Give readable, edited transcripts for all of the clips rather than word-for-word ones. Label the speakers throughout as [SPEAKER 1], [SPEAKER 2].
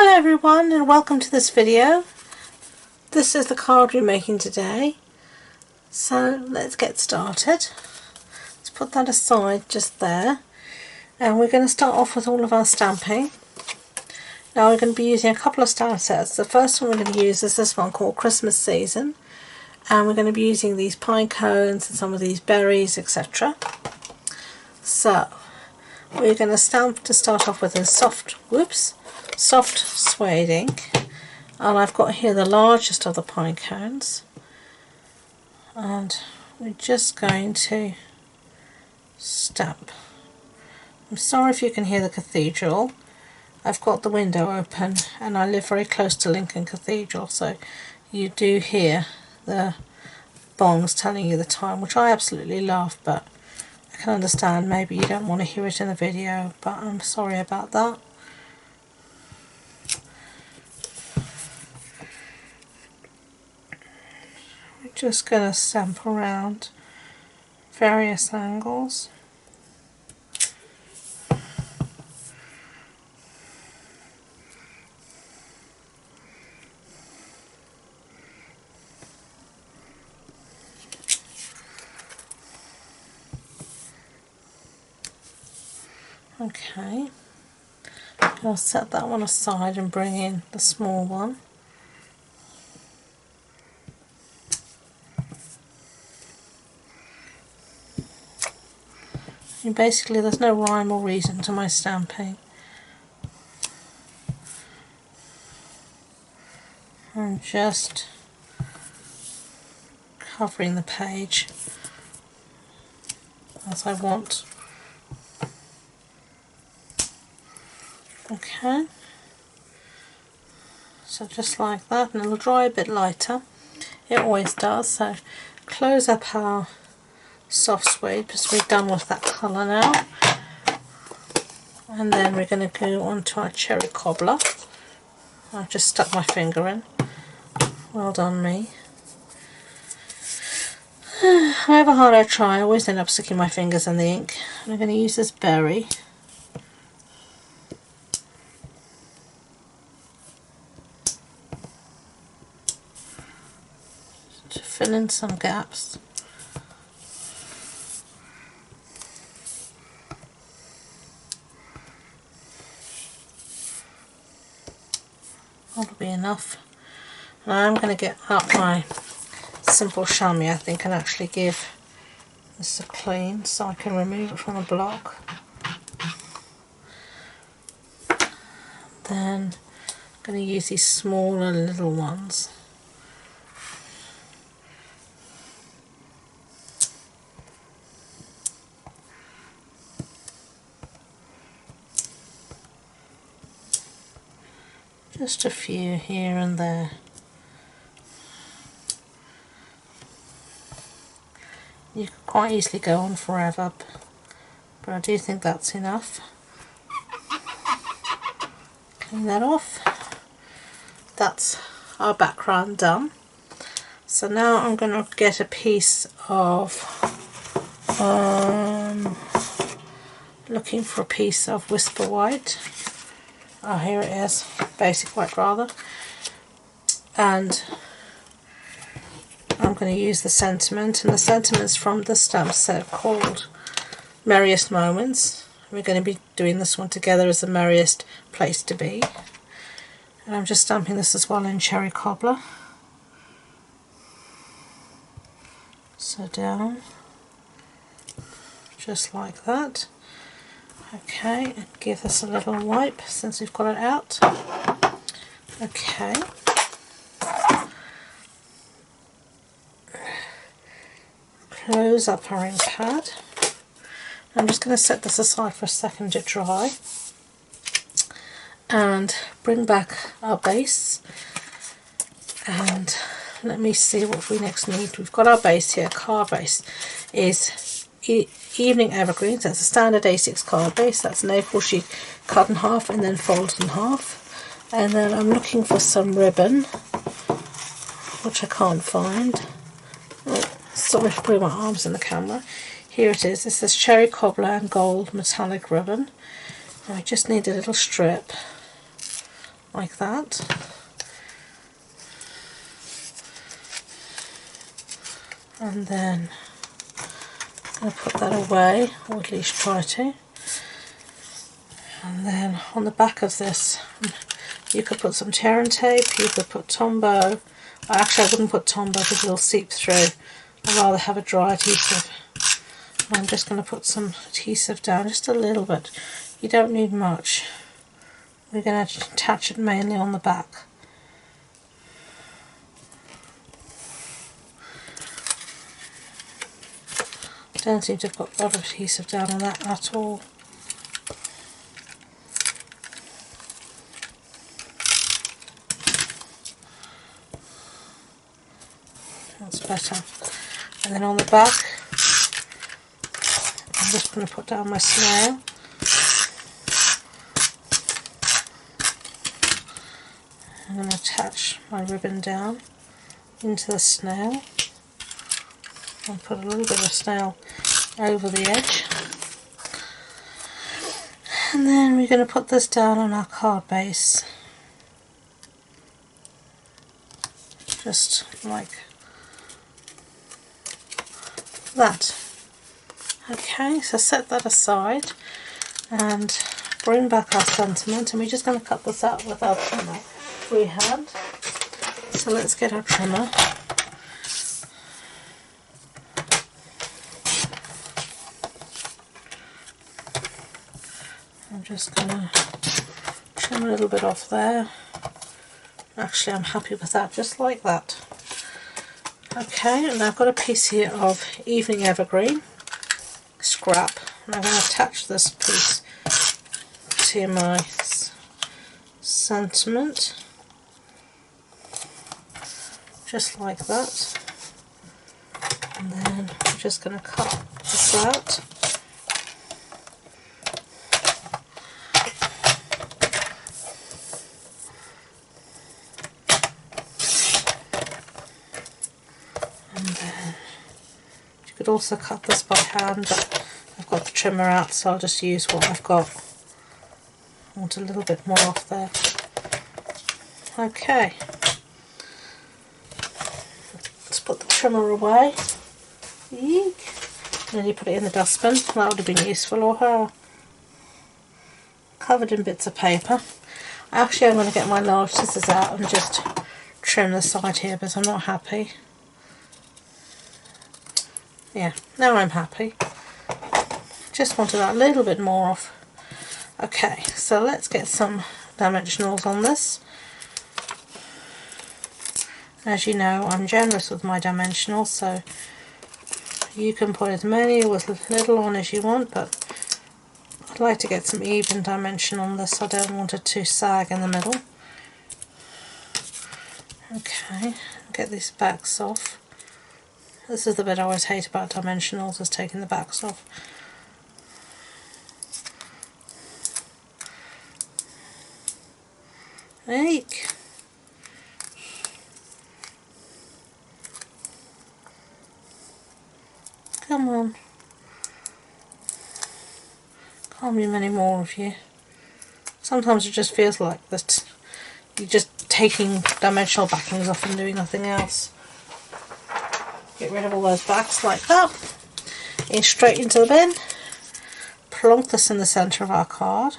[SPEAKER 1] Hello everyone and welcome to this video. This is the card we're making today. So let's get started. Let's put that aside just there. And we're going to start off with all of our stamping. Now we're going to be using a couple of stamp sets. The first one we're going to use is this one called Christmas Season. And we're going to be using these pine cones and some of these berries, etc. So we're going to stamp to start off with in soft suede ink, and I've got here the largest of the pine cones, and we're just going to stamp. I'm sorry if you can hear the cathedral. I've got the window open and I live very close to Lincoln Cathedral, so you do hear the bongs telling you the time, which I absolutely love, but I can understand maybe you don't want to hear it in the video, but I'm sorry about that. We're just going to stamp around various angles. Okay, I'll set that one aside and bring in the small one. And basically there's no rhyme or reason to my stamping. I'm just covering the page as I want. Okay, so just like that, and it'll dry a bit lighter. It always does. So close up our soft suede because we're done with that colour now, and then we're going to go on to our cherry cobbler. I've just stuck my finger in. Well done me. However hard I try, I always end up sticking my fingers in the ink. I'm going to use this berry. To fill in some gaps. That'll be enough. And I'm going to get out my simple chamois, I think, and actually give this a clean so I can remove it from the block. Then I'm going to use these smaller little ones. Just a few here and there. You could quite easily go on forever, but I do think that's enough. Clean that off. That's our background done. So now I'm going to get a piece of, looking for a piece of Whisper White. Oh, here it is, basic white rather, and I'm going to use the sentiment, and the sentiment's from the stamp set called Merriest Moments. We're going to be doing this one together as the merriest place to be, and I'm just stamping this as well in cherry cobbler. So down, just like that. Okay, and give this a little wipe since we've got it out. Okay. Close up our ink pad. I'm just going to set this aside for a second to dry. And bring back our base. And let me see what we next need. We've got our base here. Card base is Evening Evergreens. That's a standard A6 card base. That's an A4 sheet cut in half and then folded in half. And then I'm looking for some ribbon, which I can't find. Oh, sorry for putting my arms in the camera. Here it is. This is cherry cobbler and gold metallic ribbon. And I just need a little strip like that. And then I'm going to put that away, or at least try to. And then on the back of this, you could put some tear and tape, you could put Tombow. Actually, I wouldn't put Tombow because it'll seep through. I'd rather have a dry adhesive. I'm just going to put some adhesive down, just a little bit. You don't need much. We're going to attach it mainly on the back. Don't seem to have got a lot of adhesive down on that at all. That's better. And then on the back, I'm just going to put down my snail. I'm going to attach my ribbon down into the snail and put a little bit of snail over the edge. And then we're going to put this down on our card base. Just like that. Okay, so set that aside and bring back our sentiment, and we're just going to cut this out with our trimmer freehand. So let's get our trimmer. I'm just going to trim a little bit off there. Actually, I'm happy with that, just like that. Okay, and I've got a piece here of Evening Evergreen scrap, and I'm going to attach this piece to my sentiment, just like that. And then I'm just going to cut this out. Could also cut this by hand, but I've got the trimmer out, so I'll just use what I've got. I want a little bit more off there. Okay, let's put the trimmer away. Eek. And then you put it in the dustbin. That would have been useful, or her. Covered in bits of paper. Actually, I'm going to get my large scissors out and just trim the side here, but I'm not happy. Yeah, now I'm happy. Just wanted that a little bit more off. Okay, so let's get some dimensionals on this. As you know, I'm generous with my dimensionals, so you can put as many or as little on as you want, but I'd like to get some even dimension on this. I don't want it to sag in the middle. Okay, get these backs off. This is the bit I always hate about dimensionals, is taking the backs off. Eek. Come on. Can't be many more of you. Sometimes it just feels like that you're just taking dimensional backings off and doing nothing else. Get rid of all those backs like that. In straight into the bin. Plonk this in the centre of our card.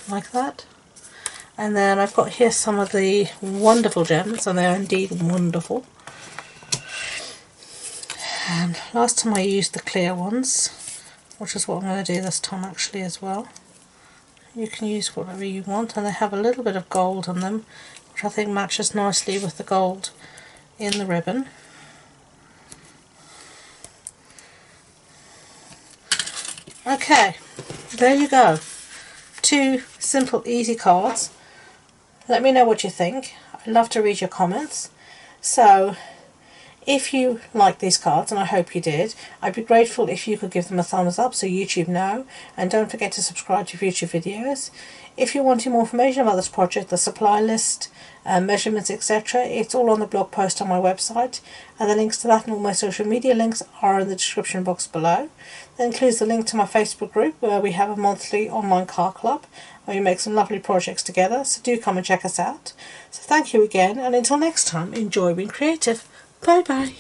[SPEAKER 1] Like that. And then I've got here some of the wonderful gems, and they're indeed wonderful. And last time I used the clear ones, which is what I'm going to do this time actually as well. You can use whatever you want, and they have a little bit of gold on them, which I think matches nicely with the gold in the ribbon. Okay, there you go. 2 simple, easy cards. Let me know what you think. I'd love to read your comments. So, If you like these cards, and I hope you did, I'd be grateful if you could give them a thumbs up so YouTube know, and don't forget to subscribe to future videos. If you're wanting more information about this project, the supply list, measurements, etc., it's all on the blog post on my website, and the links to that and all my social media links are in the description box below. That includes the link to my Facebook group where we have a monthly online card club where we make some lovely projects together, so do come and check us out. So thank you again, and until next time, enjoy being creative. Bye bye.